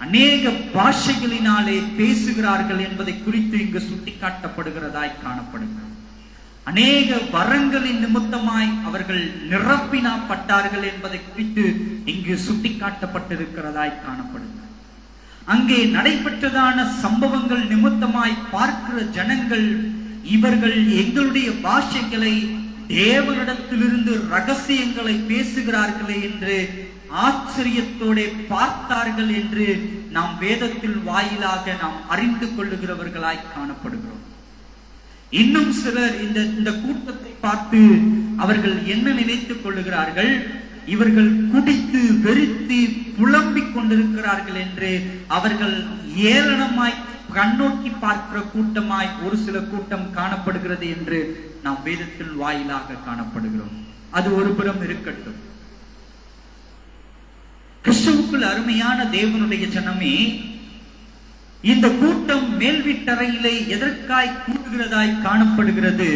அநேக பாஷைகளினாலே பேசுகிறார்கள் என்பதை குறித்து இங்கு சுட்டிக்காட்டப்படுகிறதாய் காணப்படுகிறது. அநேக வரங்களின் நிமித்தமாய் அவர்கள் நிரப்பினாப்பட்டார்கள் என்பதை குறித்து இங்கு சுட்டிக்காட்டப்பட்டிருக்கிறதாய் காணப்படுகிறது. அங்கே நடைபெற்றதான சம்பவங்கள் நிமித்தமாய் பார்க்கிற ஜனங்கள், இவர்கள் எங்களுடைய பாஷைகளை தேவனிடத்திலிருந்து ரகசியங்களை பேசுகிறார்களே என்று ஆச்சரியத்தோட பார்த்தார்கள் என்று நாம் வேதத்தில் வாயிலாக நாம் அறிந்து கொள்ளுகிறவர்களாய் காணப்படுகிறோம். இன்னும் சிலர் இந்த கூட்டத்தை பார்த்து அவர்கள் என்ன நினைத்துக் கொள்ளுகிறார்கள்? இவர்கள் குடித்து வெறித்து புலம்பிக் கொண்டிருக்கிறார்கள் என்று அவர்கள் ஏளனமாய் கண்ணோக்கி பார்க்கிற கூட்டமாய் ஒரு சில கூட்டம் காணப்படுகிறது என்று நாம் வேதத்தில் வாயிலாக காணப்படுகிறோம். அது ஒரு புறம் இருக்கட்டும். கிறிஸ்துவுக்குள் அருமையான தேவனுடைய ஜனமே, இந்த கூட்டம் மேல் வீட்டறையிலே எதற்காய் கூடுகிறதாய் காணப்படுகிறது?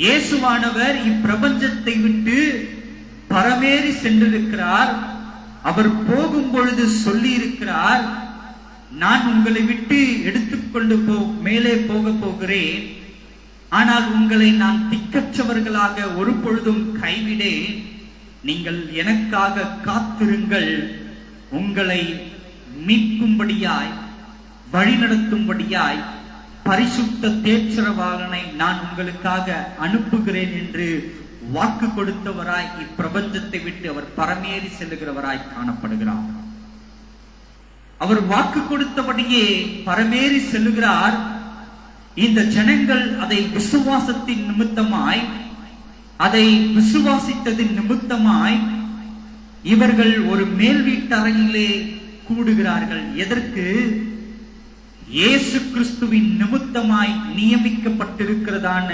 இயேசுவானவர் இப்பிரபஞ்சத்தை விட்டு பரமேறி சென்றிருக்கிறார். அவர் போகும் பொழுது சொல்லி இருக்கிறார், நான் உங்களை விட்டு எடுத்துக்கொண்டு மேலே போக போகிறேன், ஆனால் உங்களை நான் திக்கற்றவர்களாக ஒரு பொழுதும் கைவிடேன், நீங்கள் எனக்காக காத்திருங்கள், உங்களை மீட்கும்படியாய் வழிநடத்தும்படியாய் பரிசுத்த தேற்றரவாளனை நான் உங்களுக்காக அனுப்புகிறேன் என்று வாக்கு கொடுத்தவராய் இப்பிரபஞ்சத்தை விட்டு அவர் பரமேறி செல்லுகிறவராய் காணப்படுகிறார். அவர் வாக்கு கொடுத்தபடியே பரமேறி செல்லுகிறார். இந்த ஜனங்கள் அதை விசுவாசத்தின் நிமித்தமாய், அதை விசுவாசித்ததின் நிமித்தமாய் இவர்கள் ஒரு மேல் வீட்டறையிலே கூடுகிறார்கள். எதற்கு? இயேசு கிறிஸ்துவின் நிமித்தமாய் நியமிக்கப்பட்டிருக்கிறதான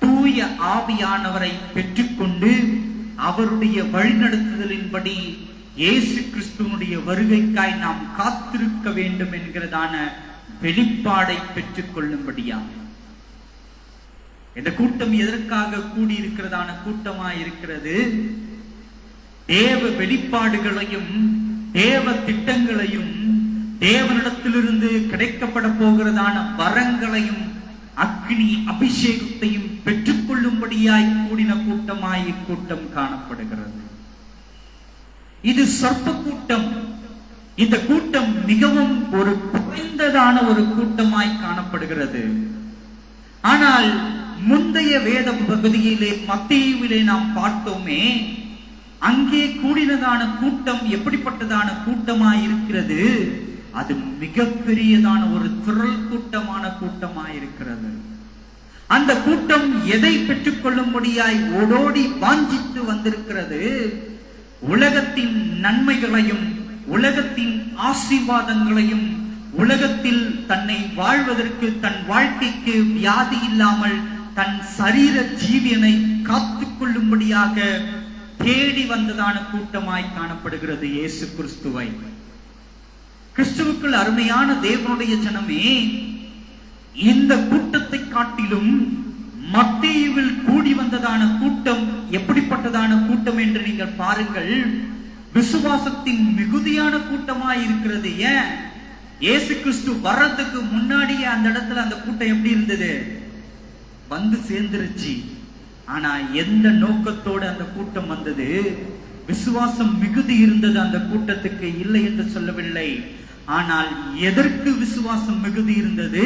தூய ஆவியானவரை பெற்றுக்கொண்டு அவருடைய வழிநடத்துதலின்படி இயேசு கிறிஸ்துவனுடைய வருகைக்காய் நாம் காத்திருக்க வேண்டும் என்கிறதான வெளிப்பாடை பெற்றுக் கொள்ளும்படியா இந்த கூட்டம் எதற்காக கூடியிருக்கிறதான கூட்டமாய் இருக்கிறது? தேவ வெளிப்பாடுகளையும் தேவ திட்டங்களையும் தேவனிடத்திலிருந்து கிடைக்கப்பட போகிறதான வரங்களையும் அக்னி அபிஷேகத்தையும் பெற்றுக்கொள்ளும்படியாய் கூடின கூட்டமாய் இக்கூட்டம் காணப்படுகிறது. இது சொற்ப கூட்டம். இந்த கூட்டம் மிகவும் ஒரு குறைந்ததான ஒரு கூட்டமாய் காணப்படுகிறது. ஆனால் முந்தைய வேத பகுதியிலே மத்தேயுவிலே நாம் பார்த்தோமே, அங்கே கூடினதான கூட்டம் எப்படிப்பட்டதான கூட்டமாய் இருக்கிறது? அது மிகப்பெரியதான ஒரு திரள் கூட்டமான கூட்டமாய் இருக்கிறது. அந்த கூட்டம் எதை பெற்றுக் கொள்ளும்படியாய் ஓடோடி வாஞ்சித்து வந்திருக்கிறது? உலகத்தின் நன்மைகளையும் உலகத்தின் ஆசீர்வாதங்களையும் உலகத்தில் தன்னை வாழ்வதற்கு தன் வாழ்க்கைக்கு வியாதி இல்லாமல் தன் சரீர ஜீவியனை காத்துக் கொள்ளும்படியாக தேடி வந்ததான கூட்டமாய் காணப்படுகிறது இயேசு கிறிஸ்துவை. கிறிஸ்துவுக்குள் அருமையான தேவனுடைய ஜனமே, இந்த கூட்டத்தை காட்டிலும் மத்தேயுவில் கூடி வந்ததான கூட்டம் எப்படிப்பட்டதான கூட்டம் என்று நீங்கள் பாருங்கள். விசுவாசத்தின் மிகுதியான கூட்டமாய் இருக்கிறது. ஏன்? இயேசு கிறிஸ்து வர்றதுக்கு முன்னாடியே அந்த இடத்துல அந்த கூட்டம் எப்படி இருந்தது? வந்து சேர்ந்துருச்சு. ஆனா எந்த நோக்கத்தோடு அந்த கூட்டம் வந்தது? விசுவாசம் மிகுதி இருந்தது அந்த கூட்டத்துக்கு, இல்லை என்று சொல்லவில்லை. ஆனால் எதற்கு விசுவாசம் மிகுதி இருந்தது?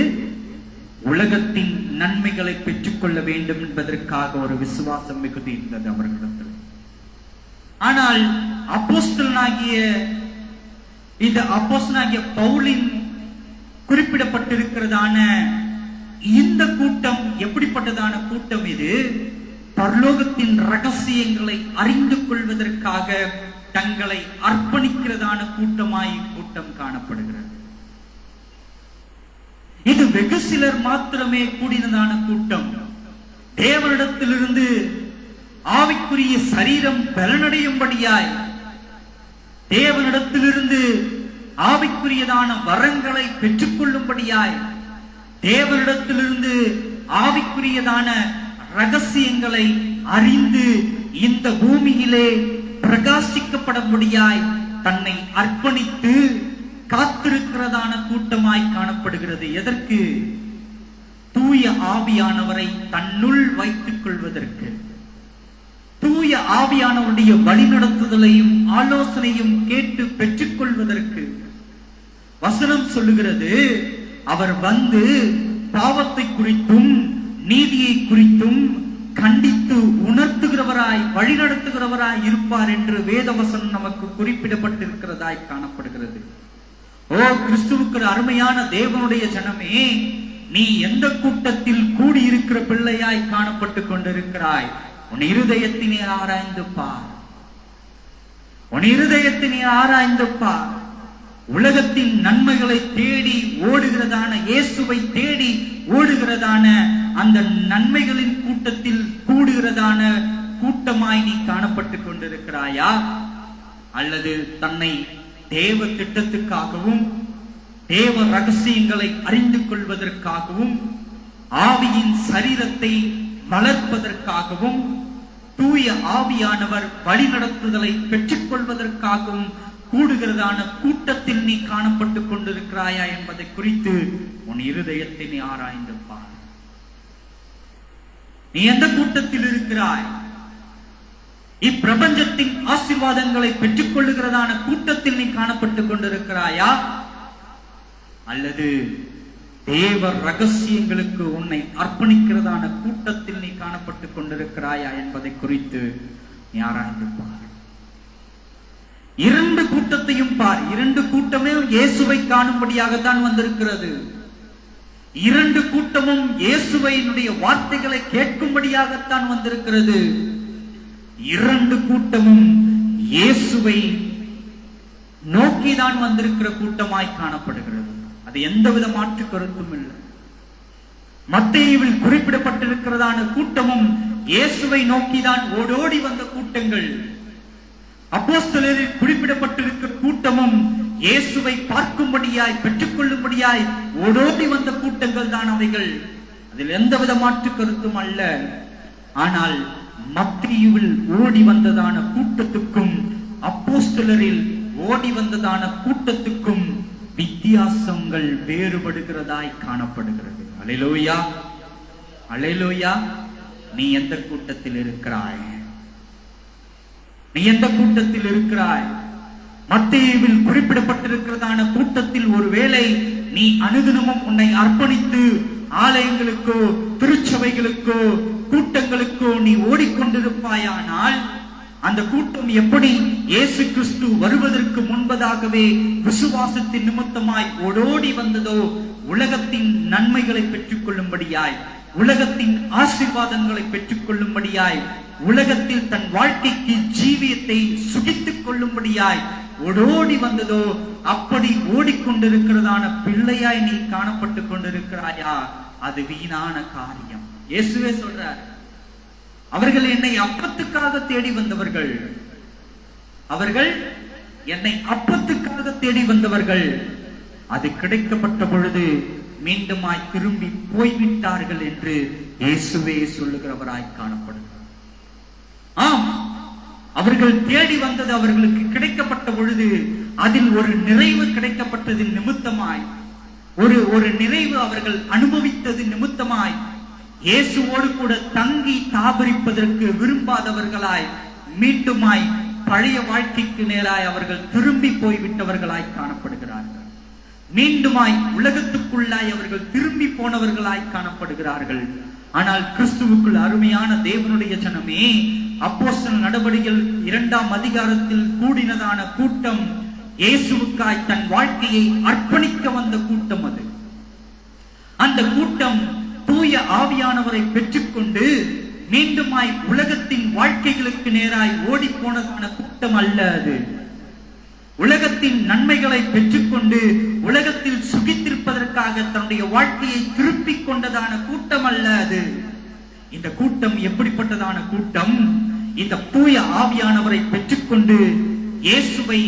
உலகத்தின் நன்மைகளை பெற்றுக்கொள்ள வேண்டும் என்பதற்காக ஒரு விசுவாசம் மிகுதி இருந்தது அவர்களிடத்தில். ஆனால் அப்போஸ்தலனாகிய பவுலின் குறிப்பிடப்பட்டிருக்கிறதான இந்த கூட்டம் எப்படிப்பட்டதான கூட்டம்? இது பரலோகத்தின் ரகசியங்களை அறிந்து கொள்வதற்காக தங்களை அர்ப்பணிக்கிறதான கூட்டமாய் கூட்டம் காணப்படுகிறது. இது வெகு சிலர் மாத்திரமே கூடினதான கூட்டம். தேவனிடத்திலிருந்து ஆவிக்குரிய சரீரம் பலனடையும்படியாய், தேவனிடத்திலிருந்து ஆவிக்குரியதான வரங்களை பெற்றுக்கொள்ளும்படியாய், தேவனிடத்திலிருந்து ஆவிக்குரியதான ரகசியங்களை அறிந்து இந்த பூமியிலே பிரகாசிக்கப்படும்படியாய் தன்னை அர்ப்பணித்து காத்திருக்கிறதான கூட்டமாய் காணப்படுகிறது. எதற்கு? தூய ஆவியானவரை தன்னுள் வைத்துக் கொள்வதற்கு, தூய ஆவியானவருடைய வழிநடத்துதலையும் ஆலோசனையும் கேட்டு பெற்றுக் கொள்வதற்கு. வசனம் சொல்லுகிறது, அவர் வந்து பாவத்தை குறித்தும் நீதியை குறித்தும் கண்டித்து உணர்த்துகிறவராய் வழிநடத்துகிறவராய் இருப்பார் என்று வேதவசனம் நமக்கு குறிப்பிடப்பட்டிருக்கிறதாய் காணப்படுகிறது. ஓ கிறிஸ்துவுக்கு அருமையான தேவனுடைய ஜனமே, நீ எந்த கூட்டத்தில் கூடியிருக்கிற பிள்ளையாய் காணப்பட்டு கொண்டிருக்கிறாய்? உன் இருதயத்தினை ஆராய்ந்து பார். உன் இருதயத்தினை ஆராய்ந்து பார். உலகத்தின் நன்மைகளை தேடி ஓடுகிறதான, இயேசுவை தேடி ஓடுகிறதான அந்த நன்மைகளின் கூட்டத்தில் கூடுகிறதான கூட்டமாய் நீ காணப்பட்டு கொண்டிருக்கிறாயா? அல்லது தன்னை தேவ திட்டத்துக்காகவும் தேவ ரகசியங்களை அறிந்து கொள்வதற்காகவும் ஆவியின் சரீரத்தை வளர்ப்பதற்காகவும் தூய ஆவியானவர் வழிநடத்துதலை பெற்றுக் கொள்வதற்காகவும் கூடுகிறதான கூட்டத்தில் நீ காணப்பட்டு கொண்டிருக்கிறாயா என்பதை குறித்து உன் இருதயத்தை நீ ஆராய்ந்து பார். நீ எந்த கூட்டத்தில் இருக்கிறாய்? இப்பிரபஞ்சத்தின் ஆசீர்வாதங்களை பெற்றுக் கொள்ளுகிறதான கூட்டத்தில் நீ காணப்பட்டுக் கொண்டிருக்கிறாயா? அல்லது தேவ ரகசியங்களுக்கு உன்னை அர்ப்பணிக்கிறதான கூட்டத்தில் நீ காணப்பட்டுக் கொண்டிருக்கிறாயா என்பதை குறித்து நீ ஆராய்ந்து பார். இரண்டு கூட்டத்தையும் பார். இரண்டு கூட்டமே இயேசுவை காணும்படியாகத்தான் வந்திருக்கிறது. இரண்டு கூட்டமும் இயேசுவையினுடைய வார்த்தைகளை கேட்கும்படியாகத்தான் வந்திருக்கிறது. இரண்டு கூட்டமும் இயேசுவை நோக்கிதான் வந்திருக்கிற கூட்டமாய் காணப்படுகிறது. அது எந்தவித மாற்று கருத்தும் இல்லை. மத்தேயுவில் குறிப்பிடப்பட்டிருக்கிறதான கூட்டமும் இயேசுவை நோக்கிதான் ஓடோடி வந்த கூட்டங்கள். அப்போஸ்தலரில் குறிப்பிடப்பட்டிருக்கிற கூட்டமும் இயேசுவை பார்க்கும்படியாய் பெற்றுக்கொள்ளும்படியாய் ஓடோடி வந்த கூட்டங்கள் தான் அவைகள். அதில் எந்தவித மாற்று கருத்தும் அல்ல. ஆனால் மத்தேயுவில் ஓடி வந்ததான கூட்டத்துக்கும் அப்போஸ்தலரில் ஓடி வந்ததான கூட்டத்துக்கும் வித்தியாசங்கள் வேறுபடுகிறதாய் காணப்படுகிறது. அல்லேலூயா, அல்லேலூயா. நீ எந்த கூட்டத்தில் இருக்கிறாய்? நீ எந்த கூட்டத்தில் இருக்கிறாய்? மத்தேயுவில் குறிப்பிடப்பட்டிருக்கிறதான கூட்டத்தில் ஒருவேளை நீ அனுதினமும் உன்னை அர்ப்பணித்து ஆலயங்களுக்கோ திருச்சபைகளுக்கோ கூட்டங்களுக்கோ நீ ஓடிக்கொண்டிருப்பாயானால் அந்த கூட்டம் எப்படி இயேசு கிறிஸ்து வருவதற்கு முன்பதாகவே விசுவாசத்தின் நிமித்தமாய் ஓடோடி வந்ததோ, உலகத்தின் நன்மைகளை பெற்றுக் கொள்ளும்படியாய், உலகத்தின் ஆசீர்வாதங்களை பெற்றுக் கொள்ளும்படியாய் உலகத்தில் தன் வாழ்க்கைக்கு ஜீவியத்தை சுகித்துக் கொள்ளும்படியாய் ஓடோடி வந்ததோ அப்படி ஓடிக்கொண்டிருக்கிறதான பிள்ளையாய் நீ காணப்பட்டு கொண்டிருக்கிறாயா? அது வீணான காரியம். இயேசுவே சொல்றார், அவர்கள் என்னை அப்பத்துக்காக தேடி வந்தவர்கள், அவர்கள் என்னை அப்பத்துக்காக தேடி வந்தவர்கள், அது கிடைக்கப்பட்ட பொழுது மீண்டுமாய் திரும்பி போய்விட்டார்கள் என்று இயேசுவே சொல்லுகிறவராய் காணப்படுகிறார். ஆம், அவர்கள் தேடி வந்தது அவர்களுக்கு கிடைக்கப்பட்ட பொழுது அதில் ஒரு நிறைவு கிடைக்கப்பட்டது நிமித்தமாய், ஒரு நிறைவு அவர்கள் அனுபவித்தது நிமித்தமாய் இயேசுவோடு கூட தங்கி தாபரிப்பதற்கு விரும்பாதவர்களாய் மீண்டுமாய் பழைய வாழ்க்கைக்கு நேராய் அவர்கள் திரும்பி போய்விட்டவர்களாய் காணப்படுகிறார்கள். மீண்டுமாய் உலகத்துக்குள்ளாய் அவர்கள் திரும்பி போனவர்களாய் காணப்படுகிறார்கள். ஆனால் கிறிஸ்துவுக்குள் அருமையான தேவனுடைய ஜனமே, அப்போஸ்தலர் நடவடிக்கைகள் 2ஆம் அதிகாரத்தில் கூடினதான கூட்டம் இயேசுவுக்காய் தன் வாழ்க்கையை அர்ப்பணிக்க வந்த கூட்டம். அது அந்த கூட்டம் தூய ஆவியானவரை பெற்றுக்கொண்டு மீண்டுமாய் உலகத்தின் வாழ்க்கைகளுக்கு நேராய் ஓடி போனதான கூட்டம் அல்ல. அது உலகத்தின் நன்மைகளை பெற்றுக்கொண்டு உலகத்தில் சுகித்திருப்பதற்காக தன்னுடைய வாழ்க்கையை திருப்பிக் கொண்டதான கூட்டம் அல்ல. அது இந்த கூட்டம் எப்படிப்பட்டதான கூட்டம்? இந்த தூய ஆவியானவரை பெற்றுக்கொண்டு இயேசுவை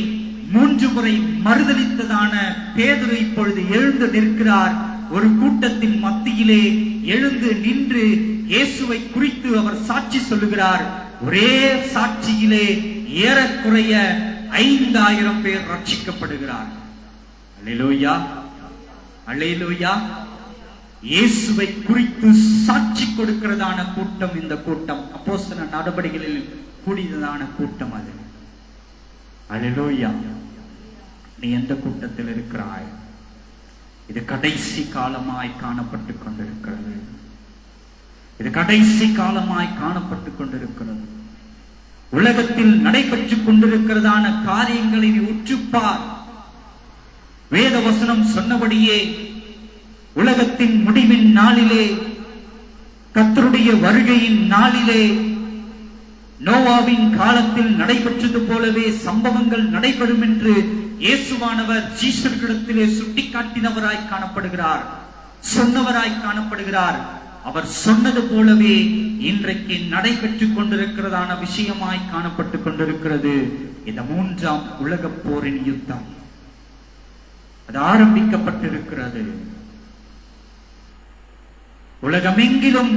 3 முறை மறுதலித்ததான பேதுரு இப்பொழுது எழுந்து நிற்கிறார். ஒரு கூட்டத்தின் மத்தியிலே எழுந்து நின்று இயேசுவை குறித்து அவர் சாட்சி சொல்லுகிறார். ஒரே சாட்சியிலே ஏறக்குறைய 5000 பேர் ரட்சிக்கப்படுகிறார். அல்லேலூயா, அல்லேலூயா. இயேசுவை குறித்து சாட்சி கொடுக்கிறதான கூட்டம் இந்த கூட்டம். அப்போஸ்தலர் நடவடிக்கைகளில் கூடியதான கூட்டம் அது. அல்லேலூயா. நீ எந்த கூட்டத்தில் இருக்கிறாய்? இது கடைசி காலமாய் காணப்பட்டு கொண்டிருக்கிறது. இது கடைசி காலமாய் காணப்பட்டு கொண்டிருக்கிறது. உலகத்தில் நடைபெற்றுக் கொண்டிருக்கிறதான காரியங்களை நீ உற்றுப்பார். வேத வசனம் சொன்னபடியே உலகத்தின் முடிவின் நாளிலே, கர்த்தருடைய வருகையின் நாளிலே, நோவாவின் காலத்தில் நடைபெற்றது போலவே சம்பவங்கள் நடைபெறும் என்று இயேசுவானவர் சீஷர்களிடத்திலே சுட்டிக்காட்டினவராய் காணப்படுகிறார், சொன்னவராய் காணப்படுகிறார். அவர் சொன்னது போலவே இன்றைக்கு நடைபெற்றுக் கொண்டிருக்கிறதான விஷயமாய் காணப்பட்டு கொண்டிருக்கிறது. இந்த 3ஆம் உலக போரின் யுத்தம் அது ஆரம்பிக்கப்பட்டிருக்கிறது. உலகமெங்கிலும்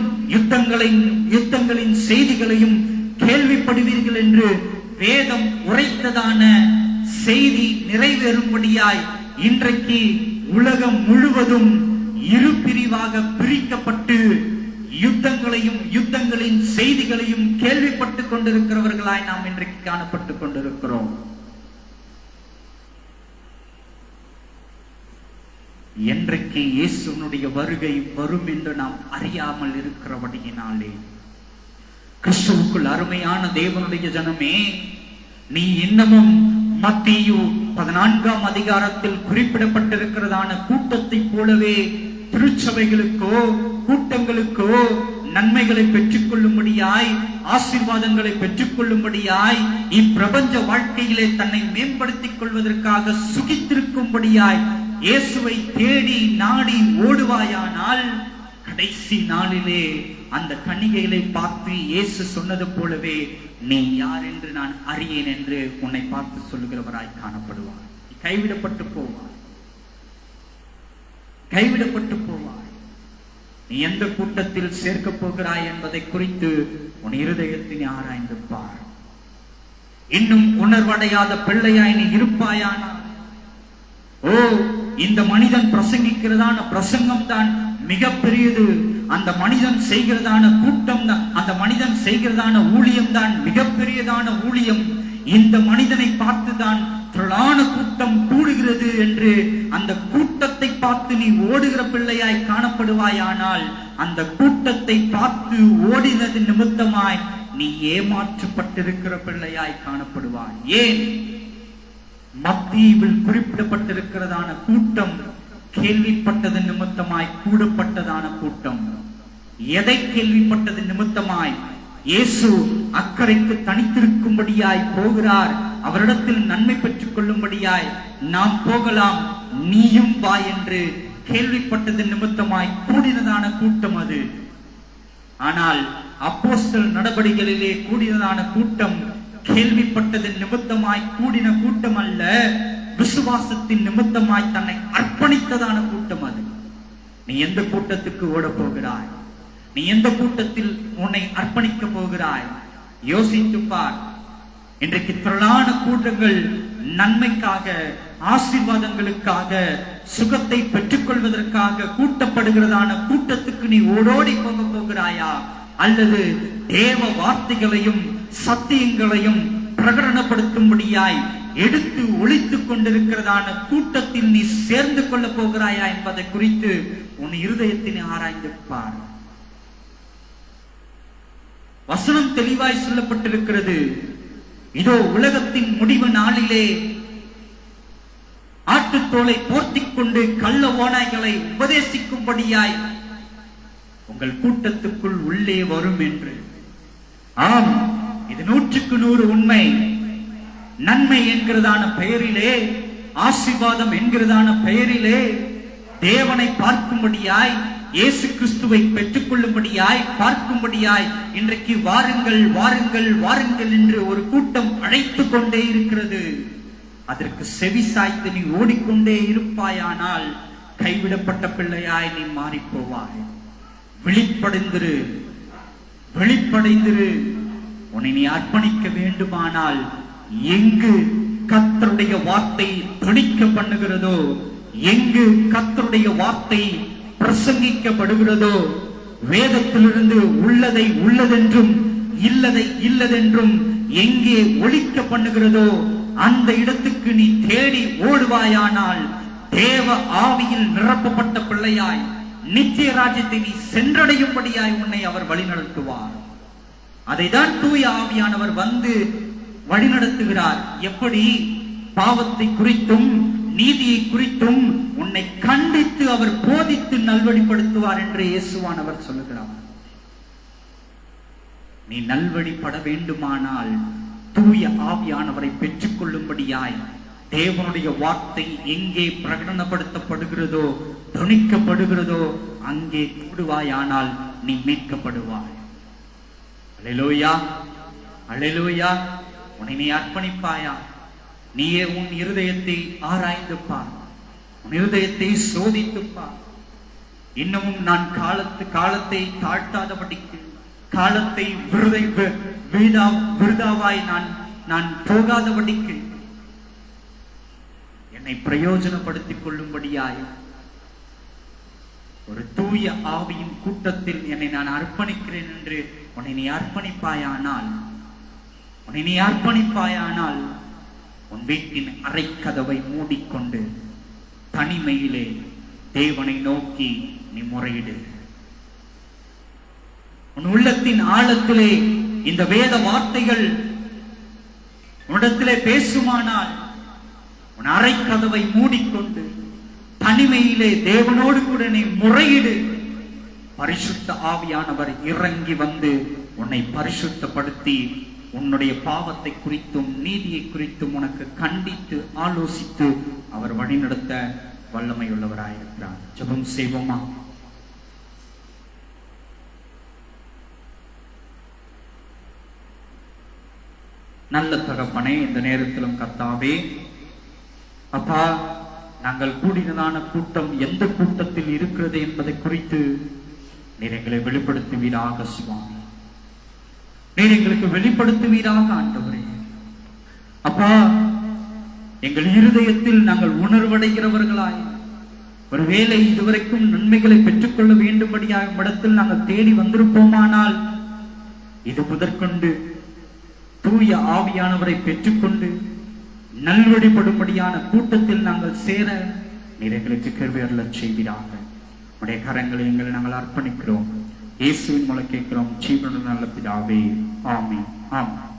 யுத்தங்களின் செய்திகளையும் கேள்விப்படுவீர்கள் என்று வேதம் உரைத்ததான செய்தி நிறைவேறும்படியாய் இன்றைக்கு உலகம் முழுவதும் இரு பிரிவாக பிரிக்கப்பட்டு யுத்தங்களின் செய்திகளையும் கேள்விப்பட்டுக் கொண்டிருக்கிறவர்களாய் நாம் இன்றைக்கு காணப்பட்டுக் கொண்டிருக்கிறோம். என்றைக்கு இயேசுனுடைய வருகை வரும் என்று நாம் அறியாமல் இருக்கிறபடியினாலே, கிறிஸ்துவுக்குள் அருமையான தேவனுடைய ஜனமே, நீ இன்னமும் மத்தேயு 14ஆம் அதிகாரத்தில் குறிப்பிடப்பட்டிருக்கிறதான கூட்டத்தை போலவே திருச்சபைகளுக்கோ கூட்டங்களுக்கோ நன்மைகளை பெற்றுக் கொள்ளும்படியாய், ஆசீர்வாதங்களை பெற்றுக் கொள்ளும்படியாய், இப்பிரபஞ்ச வாழ்க்கையிலே தன்னை மேம்படுத்திக் கொள்வதற்காக சுகித்திருக்கும்படியாய் இயேசுவை தேடி நாடி ஓடுவாயானால், கடைசி நாளிலே அந்த கன்னிகைகளை பார்த்து இயேசு சொன்னது போலவே நீ யார் என்று நான் அறியேன் என்று உன்னை பார்த்து சொல்லுகிறவராய் காணப்படுவார். கைவிடப்பட்டு போவார், கைவிடப்பட்டு போவார். நீ எந்த கூட்டத்தில் சேர்க்க போகிறாய் என்பதை குறித்து உன் இருதயத்தினை ஆராய்ந்து பார். இன்னும் உணர்வடையாத பிள்ளையாய் நீ இருப்பாயானால், ஓ இந்த மனிதன் பிரசங்கிக்கிறதான பிரசங்கம் தான் மிக பெரியது, அந்த மனிதன் செய்கிறதான கூட்டம் தான், அந்த மனிதன் செய்கிறதான ஊழியம் தான் மிகப்பெரியதான ஊழியம், இந்த மனிதனை பார்த்துதான் திரளான கூட்டம் கூடுகிறது என்று அந்த கூட்டத்தை பார்த்து நீ ஓடுகிற பிள்ளையாய் காணப்படுவாயானால், அந்த கூட்டத்தை பார்த்து ஓடினது நிமித்தமாய் நீ ஏமாற்றப்பட்டிருக்கிற பிள்ளையாய் காணப்படுவாய். ஏன்? மத்தேயுவில் குறிப்பிடப்பட்டிருக்கிறதான கூட்டம் கேள்விப்பட்டது நிமித்தமாய் கூடப்பட்டதான கூட்டம். எதை கேள்விப்பட்டது நிமித்தமாய்? இயேசு அக்கறைக்கு தனித்திருக்கும்படியாய் போகிறார். அவரிடத்தில் நன்மை பெற்றுக் கொள்ளும்படியாய் நாம் போகலாம், நீயும் வா என்று கேள்விப்பட்டது நிமித்தமாய் கூடினதான கூட்டம் அது. ஆனால் அப்போஸ்தலர் நடபடிகளிலே கூடினதான கூட்டம் கேள்விப்பட்டது நிமித்தமாய் கூடின கூட்டம் அல்ல, விசுவாசத்தின் நிமித்தமாய் தன்னை அர்ப்பணித்ததான கூட்டம் அது. நீ எந்த கூட்டத்துக்கு ஓட போகிறாய்? நீ எந்த கூட்டத்தில் உன்னை அர்ப்பணிக்க போகிறாய்? யோசித்து பார். இன்றைக்கு திரளான கூட்டங்கள் நன்மைக்காக, ஆசீர்வாதங்களுக்காக, சுகத்தை பெற்றுக் கொள்வதற்காக கூட்டப்படுகிறதான கூட்டத்துக்கு நீ ஓடோடி போக போகிறாயா? அல்லது தேவ வார்த்தைகளையும் சத்தியங்களையும் பிரகடனப்படுத்தும்படியாய் எடுத்து ஒழித்துக் கொண்டிருக்கிறதான கூட்டத்தில் நீ சேர்ந்து கொள்ள போகிறாயா என்பதை குறித்து உன் இருதயத்தினை ஆராய்ந்து பார். வசனம் தெளிவாய் சொல்லப்பட்டிருக்கிறது. இதோ உலகத்தின் முடிவு நாளிலே ஆட்டுத்தோலை போர்த்திக் கொண்டு கள்ள ஓநாய்களை உபதேசிக்கும்படியாய் உங்கள் கூட்டத்துக்குள் உள்ளே வரும் என்று. ஆம், இது 100க்கு 100 உண்மை. நன்மை என்கிறதான பெயரிலே, ஆசீர்வாதம் என்கிறதான பெயரிலே தேவனை பார்க்கும்படியாய், இயேசு கிறிஸ்துவை பெற்றுக் கொள்ளும்படியாய், பார்க்கும்படியாய் இன்றைக்கு வாருங்கள் வாருங்கள் வாருங்கள் என்று ஒரு கூட்டம் அழைத்துக் கொண்டே இருக்கிறது. அதற்கு செவி சாய்த்து நீ ஓடிக்கொண்டே இருப்பாயானால் கைவிடப்பட்ட பிள்ளையாய் நீ மாறி போவாய். விழிப்படைந்திரு, வெளிப்படைந்திரு. உன்னை நீ அர்ப்பணிக்க வேண்டுமானால் எங்கு கர்த்தருடைய வார்த்தை துணிக்க பண்ணுகிறதோ, எங்கு கர்த்தருடைய வார்த்தை பிரசங்கிக்கப்படுகிறதோ, வேதத்திலிருந்து உள்ளதை உள்ளதென்றும் இல்லதை இல்லதென்றும் எங்கே ஒழிக்க பண்ணுகிறதோ அந்த இடத்துக்கு நீ தேடி ஓடுவாயானால் தேவ ஆவியில் நிரப்பப்பட்ட பிள்ளையாய் நித்திய ராஜ்யத்தை நீ சென்றடையும்படியாய் உன்னை அவர் வழிநடத்துவார். அதைதான் தூய ஆவியானவர் வந்து வழிநடத்துகிறார். எப்படி? பாவத்தை குறித்தும் நீதியை குறித்தும் உன்னை கண்டித்து அவர் போதித்து நல்வழிப்படுத்துவார் என்று இயேசுவானவர் சொல்லுகிறார். நீ நல்வழிப்பட வேண்டுமானால் தூய ஆவியானவரை பெற்றுக் கொள்ளும்படியாய் தேவனுடைய வார்த்தை எங்கே பிரகடனப்படுத்தப்படுகிறதோ, துணிக்கப்படுகிறதோ அங்கே கூடுவாயானால் நீ மீட்கப்படுவாய். அல்லேலூயா, அல்லேலூயா. உன்னை நீ அர்ப்பணிப்பாயா? நீயே உன் இருதயத்தை ஆராய்ந்து பார், உன் இருதயத்தை சோதித்து பார். இன்னமும் நான் காலத்தை தாழ்த்தாதபடிக்கு, காலத்தை விருதாவாய் நான் போகாதபடிக்கு என்னை பிரயோஜனப்படுத்திக் கொள்ளும்படியாய் ஒரு தூய ஆவியின் கூட்டத்தில் என்னை நான் அர்ப்பணிக்கிறேன் என்று உன்னை நீ அர்ப்பணிப்பாயானால், உன் வீட்டின் அறைக்கதவை மூடிக்கொண்டு தனிமையிலே தேவனை நோக்கி நீ முறையிடு. உன் உள்ளத்தின் ஆழத்திலே இந்த வேத வார்த்தைகள் உன்னிடத்திலே பேசுமானால் உன் அறைக்கதவை மூடிக்கொண்டு தனிமையிலே தேவனோடு கூட நீ முறையிடு. பரிசுத்த ஆவியானவர் இறங்கி வந்து உன்னை பரிசுத்தப்படுத்தி உன்னுடைய பாவத்தை குறித்தும் நீதியை குறித்தும் உனக்கு கண்டித்து ஆலோசித்து அவர் வழிநடத்த வல்லமை உள்ளவராயிருக்கிறார். ஜெபம் செய்வோமா? நல்ல தகப்பனே, இந்த நேரத்திலும் கர்த்தாவே, அப்பா, நாங்கள் கூடினதான கூட்டம் எந்த கூட்டத்தில் இருக்கிறது என்பதை குறித்து நீர் எங்களை வெளிப்படுத்துவீராக சுவாமி. நீர் எங்களுக்கு வெளிப்படுத்துவீராக ஆண்டவரே. அப்பா, எங்கள் இருதயத்தில் நாங்கள் உணர்வடைகிறவர்களாய், ஒருவேளை இதுவரைக்கும் நன்மைகளை பெற்றுக்கொள்ள வேண்டும்படியாக இடத்தில் நாங்கள் தேடி வந்திருப்போமானால் இது முதற்கொண்டு தூய ஆவியானவரை பெற்றுக்கொண்டு நல்வழிப்படும்படியான கூட்டத்தில் நாங்கள் சேர நீர் எங்களுக்கு கிருபை அருளச் செய்வீராக. உடைய கரங்களை எங்களை நாங்கள் அர்ப்பணிக்கிறோம். இயேசுவின் மூலம் கேட்கிறோம், ஜீவனுள்ள நல்ல பிதாவே. ஆமென், ஆமென்.